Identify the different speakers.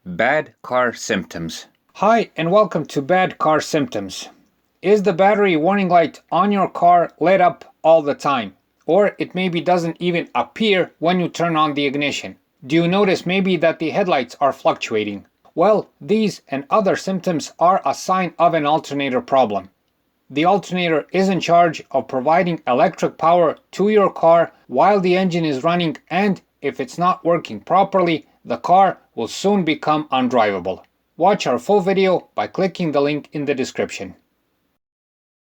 Speaker 1: Bad car symptoms.
Speaker 2: Hi, and welcome to Bad Car Symptoms. Is the battery warning light on your car lit up all the time? Or it maybe doesn't even appear when you turn on the ignition? Do you notice maybe that the headlights are fluctuating? Well, these and other symptoms are a sign of an alternator problem. The alternator is in charge of providing electric power to your car while the engine is running, and if it's not working properly, the car will soon become undriveable. Watch our full video by clicking the link in the description.